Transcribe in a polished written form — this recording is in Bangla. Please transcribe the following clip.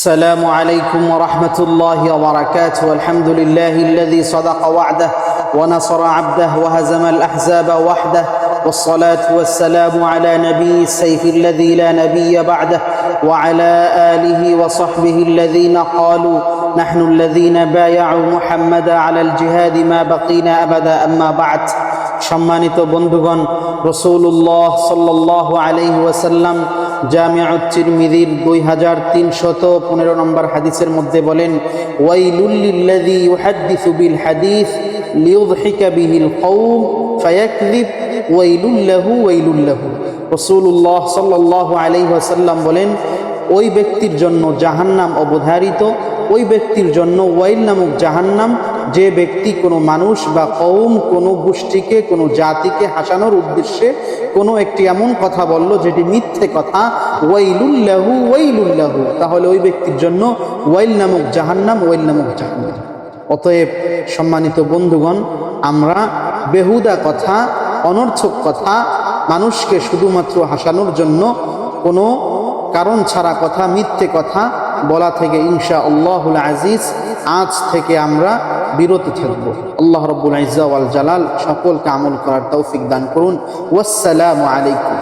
السلام عليكم ورحمة الله وبركاته. والحمد لله الذي صدق وعده ونصر عبده وهزم الأحزاب وحده، والصلاة والسلام على نبي السيف الذي لا نبي بعده، وعلى آله وصحبه الذين قالوا نحن الذين بايعوا محمدا على الجهاد ما بقينا أبدا. أما بعد. সম্মানিত বন্ধুগণ, রাসূলুল্লাহ সাল্লাল্লাহু আলাইহি ওয়াসাল্লাম জামিউত তিরমিজির 2315 নম্বর হাদিসের মধ্যে বলেন, ওয়াইলুল লিল্লাযী ইউহাদ্দিসু বিল হাদিস লিইউযহিকা বিহিল কওম ফায়াকযিব ওয়াইলুল লাহু ওয়াইলুল লাহু। রাসূলুল্লাহ সাল্লাল্লাহু আলাইহি ওয়াসাল্লাম বলেন, ওই ব্যক্তির জন্য জাহান্নাম অবধারিত, ওই ব্যক্তির জন্য ওয়াইল নামক জাহান্নাম, যে ব্যক্তি কোনো মানুষ বা কওম, কোনো গোষ্ঠীকে, কোনো জাতিকে হাসানোর উদ্দেশ্যে কোনো একটি এমন কথা বলল যেটি মিথ্যে কথা, ওয়াইলুল লাহু ওয়াইলুল লাহু, তাহলে ওই ব্যক্তির জন্য ওয়াইল নামক জাহান্নাম, ওয়াইল নামক জাহান্নাম। অতএব সম্মানিত বন্ধুগণ, আমরা বেহুদা কথা, অনর্থক কথা, মানুষকে শুধুমাত্র হাসানোর জন্য কোনো কারণ ছাড়া কথা, মিথ্যে কথা বলা থেকে ইনশাআল্লাহুল আজিজ আজ থেকে আমরা বিরত থাকব। আল্লাহ রাব্বুল ইজ্জা ওয়াল জালাল সকলকে আমল করার তৌফিক দান করুন। ওয়াসসালামু আলাইকুম।